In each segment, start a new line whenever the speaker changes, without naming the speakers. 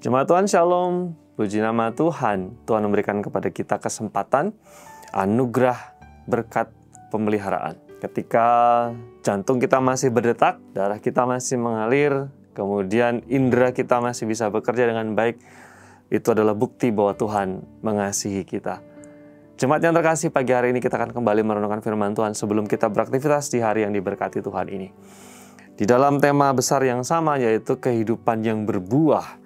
Jemaat Tuhan Shalom, puji nama Tuhan. Tuhan memberikan kepada kita kesempatan, anugerah, berkat, pemeliharaan. Ketika jantung kita masih berdetak, darah kita masih mengalir, kemudian indera kita masih bisa bekerja dengan baik, itu adalah bukti bahwa Tuhan mengasihi kita. Jemaat yang terkasih, pagi hari ini kita akan kembali merenungkan firman Tuhan sebelum kita beraktivitas di hari yang diberkati Tuhan ini. Di dalam tema besar yang sama, yaitu kehidupan yang berbuah.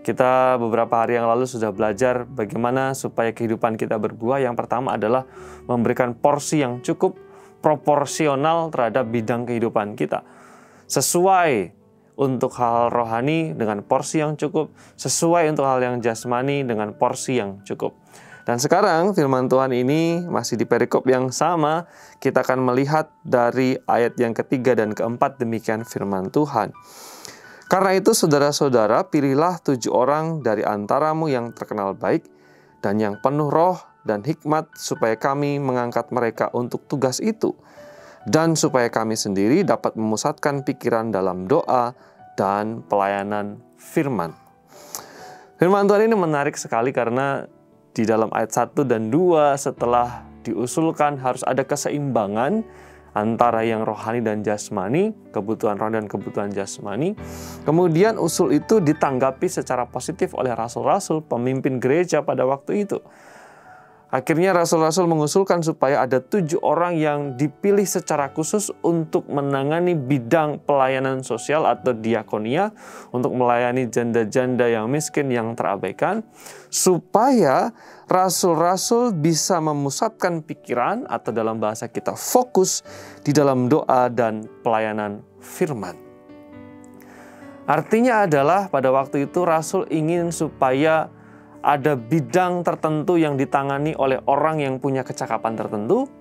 Kita beberapa hari yang lalu sudah belajar bagaimana supaya kehidupan kita berbuah. Yang pertama adalah memberikan porsi yang cukup proporsional terhadap bidang kehidupan kita. Sesuai untuk hal rohani dengan porsi yang cukup, sesuai untuk hal yang jasmani dengan porsi yang cukup. Dan sekarang firman Tuhan ini masih di perikop yang sama. Kita akan melihat dari ayat yang ketiga dan keempat, demikian firman Tuhan. Karena itu saudara-saudara, pilihlah 7 orang dari antaramu yang terkenal baik dan yang penuh roh dan hikmat, supaya kami mengangkat mereka untuk tugas itu, dan supaya kami sendiri dapat memusatkan pikiran dalam doa dan pelayanan firman. Firman Tuhan ini menarik sekali karena di dalam ayat 1 dan 2 setelah diusulkan harus ada keseimbangan antara yang rohani dan jasmani, kebutuhan rohani dan kebutuhan jasmani. Kemudian usul itu ditanggapi secara positif oleh rasul-rasul, pemimpin gereja pada waktu itu. Akhirnya rasul-rasul mengusulkan supaya ada 7 orang yang dipilih secara khusus untuk menangani bidang pelayanan sosial atau diakonia, untuk melayani janda-janda yang miskin, yang terabaikan, supaya rasul-rasul bisa memusatkan pikiran, atau dalam bahasa kita fokus di dalam doa dan pelayanan firman. Artinya adalah pada waktu itu rasul ingin supaya ada bidang tertentu yang ditangani oleh orang yang punya kecakapan tertentu,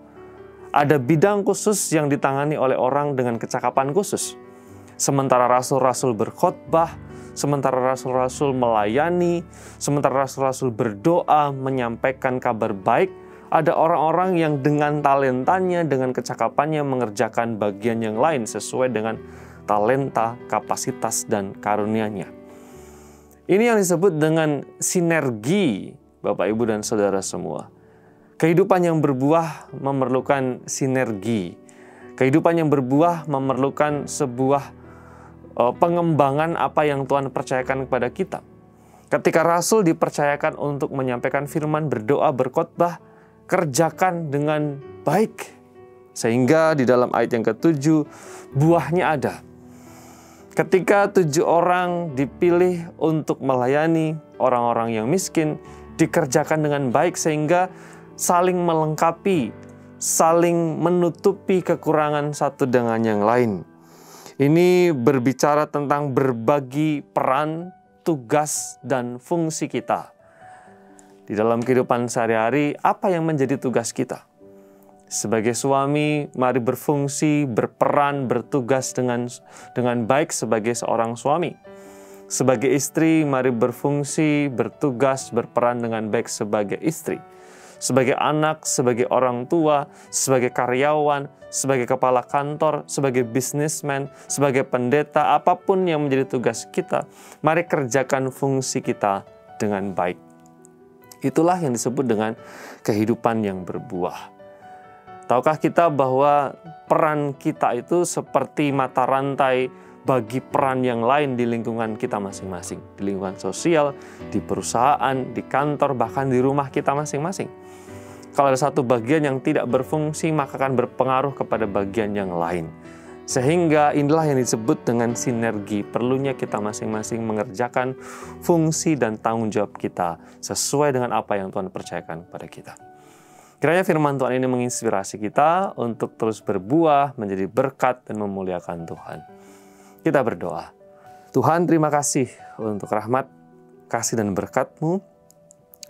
ada bidang khusus yang ditangani oleh orang dengan kecakapan khusus. Sementara rasul-rasul berkhotbah, sementara rasul-rasul melayani, sementara rasul-rasul berdoa, menyampaikan kabar baik, ada orang-orang yang dengan talentanya, dengan kecakapannya mengerjakan bagian yang lain sesuai dengan talenta, kapasitas, dan karunia-Nya. Ini yang disebut dengan sinergi, Bapak, Ibu, dan Saudara semua. Kehidupan yang berbuah memerlukan sinergi. Kehidupan yang berbuah memerlukan sebuah pengembangan apa yang Tuhan percayakan kepada kita. Ketika rasul dipercayakan untuk menyampaikan firman, berdoa, berkhotbah, kerjakan dengan baik. Sehingga di dalam ayat yang ke-7, buahnya ada. Ketika 7 orang dipilih untuk melayani orang-orang yang miskin, dikerjakan dengan baik sehingga saling melengkapi, saling menutupi kekurangan satu dengan yang lain. Ini berbicara tentang berbagi peran, tugas, dan fungsi kita. Di dalam kehidupan sehari-hari, apa yang menjadi tugas kita? Sebagai suami, mari berfungsi, berperan, bertugas dengan baik sebagai seorang suami. Sebagai istri, mari berfungsi, bertugas, berperan dengan baik sebagai istri. Sebagai anak, sebagai orang tua, sebagai karyawan, sebagai kepala kantor, sebagai bisnismen, sebagai pendeta, apapun yang menjadi tugas kita, mari kerjakan fungsi kita dengan baik. Itulah yang disebut dengan kehidupan yang berbuah. Tahukah kita bahwa peran kita itu seperti mata rantai bagi peran yang lain di lingkungan kita masing-masing. Di lingkungan sosial, di perusahaan, di kantor, bahkan di rumah kita masing-masing. Kalau ada satu bagian yang tidak berfungsi, maka akan berpengaruh kepada bagian yang lain. Sehingga inilah yang disebut dengan sinergi. Perlunya kita masing-masing mengerjakan fungsi dan tanggung jawab kita sesuai dengan apa yang Tuhan percayakan kepada kita. Kiranya firman Tuhan ini menginspirasi kita untuk terus berbuah, menjadi berkat, dan memuliakan Tuhan. Kita berdoa. Tuhan, terima kasih untuk rahmat, kasih, dan berkat-Mu.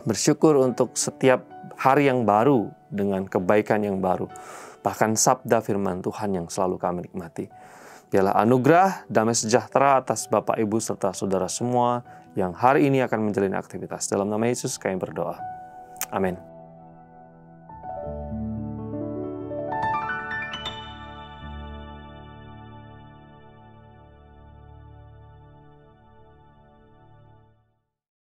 Bersyukur untuk setiap hari yang baru dengan kebaikan yang baru. Bahkan sabda firman Tuhan yang selalu kami nikmati. Biarlah anugerah, damai sejahtera atas Bapak, Ibu, serta saudara semua yang hari ini akan menjalani aktivitas. Dalam nama Yesus kami berdoa. Amin.